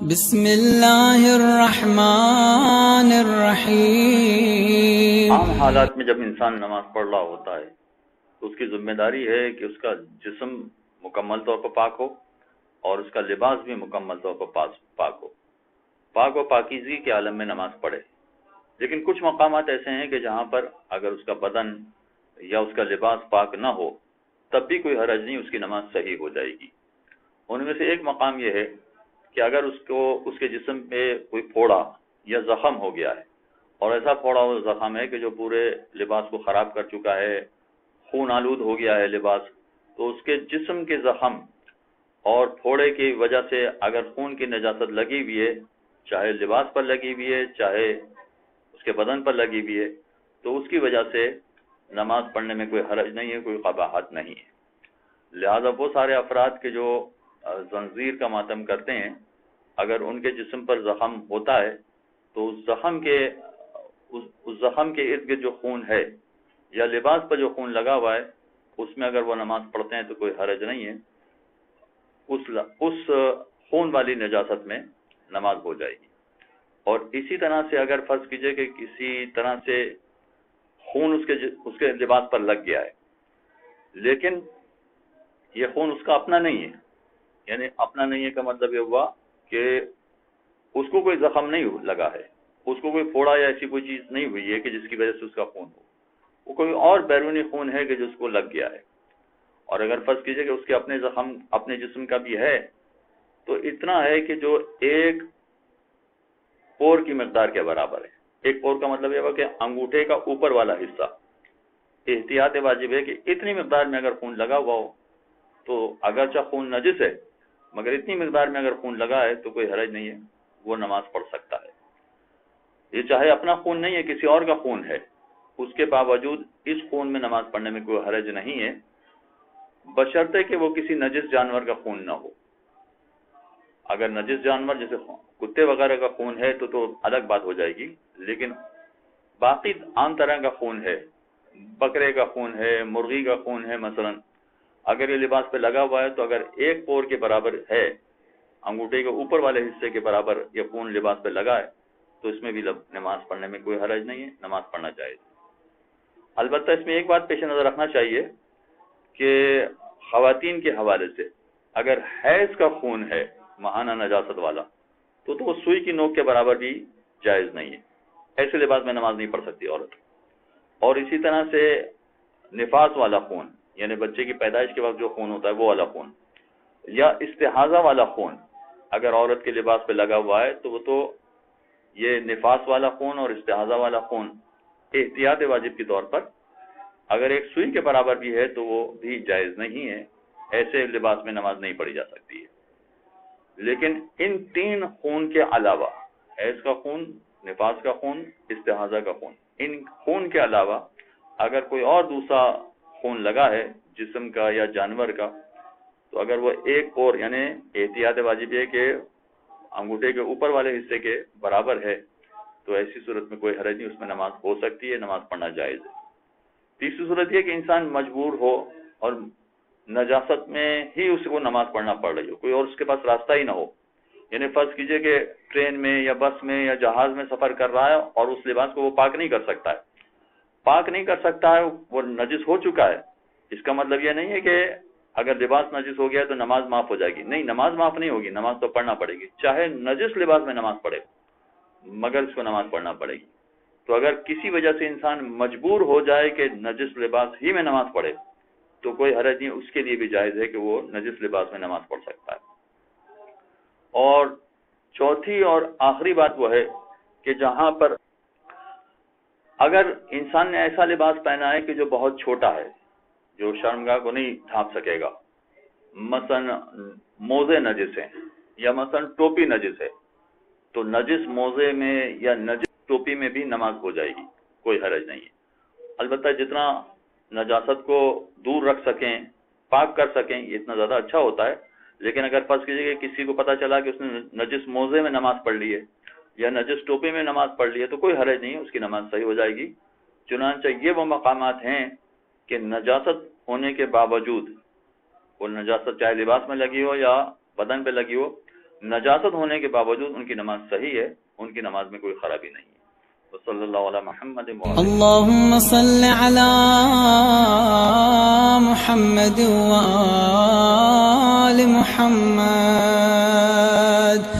بسم اللہ الرحمن الرحیم۔ عام حالات میں جب انسان نماز پڑھ رہا ہوتا ہے تو اس کی ذمہ داری ہے کہ اس کا جسم مکمل طور پر پاک ہو اور اس کا لباس بھی مکمل طور پر پاک ہو، پاک و پاکیزگی کے عالم میں نماز پڑھے۔ لیکن کچھ مقامات ایسے ہیں کہ جہاں پر اگر اس کا بدن یا اس کا لباس پاک نہ ہو تب بھی کوئی حرج نہیں، اس کی نماز صحیح ہو جائے گی۔ ان میں سے ایک مقام یہ ہے کہ اگر اس کے جسم پہ کوئی پھوڑا یا زخم ہو گیا ہے، اور ایسا پھوڑا ہوا زخم ہے کہ جو پورے لباس کو خراب کر چکا ہے، خون آلود ہو گیا ہے لباس، تو اس کے جسم کے زخم اور پھوڑے کی وجہ سے اگر خون کی نجاست لگی ہوئی ہے، چاہے لباس پر لگی ہوئی ہے چاہے اس کے بدن پر لگی ہوئی ہے، تو اس کی وجہ سے نماز پڑھنے میں کوئی حرج نہیں ہے، کوئی قباحت نہیں ہے۔ لہذا وہ سارے افراد کے جو زنجیر کا ماتم کرتے ہیں، اگر ان کے جسم پر زخم ہوتا ہے تو اس زخم کے ارد گرد جو خون ہے یا لباس پر جو خون لگا ہوا ہے اس میں اگر وہ نماز پڑھتے ہیں تو کوئی حرج نہیں ہے، اس خون والی نجاست میں نماز ہو جائے گی۔ اور اسی طرح سے اگر فرض کیجئے کہ کسی طرح سے خون اس کے لباس پر لگ گیا ہے، لیکن یہ خون اس کا اپنا نہیں ہے، یعنی اپنا نہیں ہے کا مطلب یہ ہوا کہ اس کو کوئی زخم نہیں لگا ہے، اس کو کوئی پھوڑا یا ایسی کوئی چیز نہیں ہوئی ہے کہ جس کی وجہ سے اس کا خون ہو، وہ کوئی اور بیرونی خون ہے کہ جس کو لگ گیا ہے۔ اور اگر فرض کیجئے کہ اس کے اپنے زخم اپنے جسم کا بھی ہے تو اتنا ہے کہ جو ایک پور کی مقدار کے برابر ہے۔ ایک پور کا مطلب یہ ہوا کہ انگوٹھے کا اوپر والا حصہ۔ احتیاط واجب ہے کہ اتنی مقدار میں اگر خون لگا ہوا ہو تو اگرچہ خون نجس ہے مگر اتنی مقدار میں اگر خون لگا ہے تو کوئی حرج نہیں ہے، وہ نماز پڑھ سکتا ہے۔ یہ چاہے اپنا خون نہیں ہے، کسی اور کا خون ہے، اس کے باوجود اس خون میں نماز پڑھنے میں کوئی حرج نہیں ہے، بشرطے کہ وہ کسی نجس جانور کا خون نہ ہو۔ اگر نجس جانور جیسے کتے وغیرہ کا خون ہے تو الگ بات ہو جائے گی، لیکن باقی عام طرح کا خون ہے، بکرے کا خون ہے، مرغی کا خون ہے مثلا، اگر یہ لباس پہ لگا ہوا ہے تو اگر ایک پور کے برابر ہے، انگوٹھے کے اوپر والے حصے کے برابر یہ خون لباس پہ لگا ہے تو اس میں بھی نماز پڑھنے میں کوئی حرج نہیں ہے، نماز پڑھنا جائز۔ البتہ اس میں ایک بات پیش نظر رکھنا چاہیے کہ خواتین کے حوالے سے اگر حیض کا خون ہے ماہانہ نجاست والا تو وہ سوئی کی نوک کے برابر بھی جائز نہیں ہے، ایسے لباس میں نماز نہیں پڑھ سکتی عورت۔ اور اسی طرح سے نفاس والا خون، یعنی بچے کی پیدائش کے وقت جو خون ہوتا ہے وہ والا خون، یا استحاضہ والا خون اگر عورت کے لباس پہ لگا ہوا ہے تو وہ تو یہ نفاس والا خون اور استحاضہ والا خون احتیاط واجب کے طور پر اگر ایک سوئی کے برابر بھی ہے تو وہ بھی جائز نہیں ہے، ایسے لباس میں نماز نہیں پڑھی جا سکتی ہے۔ لیکن ان تین خون کے علاوہ، حیض کا خون، نفاس کا خون، استحاضہ کا خون، ان خون کے علاوہ اگر کوئی اور دوسرا خون لگا ہے جسم کا یا جانور کا تو اگر وہ ایک پور یعنی احتیاط واجب ہے کہ انگوٹھے کے اوپر والے حصے کے برابر ہے تو ایسی صورت میں کوئی حرج نہیں، اس میں نماز ہو سکتی ہے، نماز پڑھنا جائز ہے۔ تیسری صورت یہ کہ انسان مجبور ہو اور نجاست میں ہی اس کو نماز پڑھنا پڑ رہی ہو، کوئی اور اس کے پاس راستہ ہی نہ ہو، یعنی فرض کیجئے کہ ٹرین میں یا بس میں یا جہاز میں سفر کر رہا ہے اور اس لباس کو وہ پاک نہیں کر سکتا ہے، وہ نجس ہو چکا ہے۔ اس کا مطلب یہ نہیں ہے کہ اگر لباس نجس ہو گیا تو نماز معاف ہو جائے گی، نہیں، نماز معاف نہیں ہوگی، نماز تو پڑھنا پڑے گی، چاہے نجس لباس میں نماز پڑھے مگر اس کو نماز پڑھنا پڑے گی۔ تو اگر کسی وجہ سے انسان مجبور ہو جائے کہ نجس لباس ہی میں نماز پڑھے تو کوئی حرج نہیں، اس کے لیے بھی جائز ہے کہ وہ نجس لباس میں نماز پڑھ سکتا ہے۔ اور چوتھی اور آخری بات وہ ہے کہ جہاں پر اگر انسان نے ایسا لباس پہنا ہے کہ جو بہت چھوٹا ہے، جو شرمگاہ کو نہیں ڈھانپ سکے گا، مثلا موزے نجس ہیں یا مثلا ٹوپی نجس ہے، تو نجس موزے میں یا نجس ٹوپی میں بھی نماز ہو جائے گی، کوئی حرج نہیں ہے۔ البتہ جتنا نجاست کو دور رکھ سکیں، پاک کر سکیں، یہ اتنا زیادہ اچھا ہوتا ہے۔ لیکن اگر فرض کیجیے کہ کسی کو پتہ چلا کہ اس نے نجس موزے میں نماز پڑھ لی ہے یا نجس ٹوپی میں نماز پڑھ لی ہے تو کوئی حرج نہیں ہے، اس کی نماز صحیح ہو جائے گی۔ چنانچہ یہ وہ مقامات ہیں کہ نجاست ہونے کے باوجود، وہ نجاست چاہے لباس میں لگی ہو یا بدن پہ لگی ہو، نجاست ہونے کے باوجود ان کی نماز صحیح ہے، ان کی نماز میں کوئی خرابی نہیں ہے۔ صلی اللہ علیہ محمد اللهم صل على محمد وآل محمد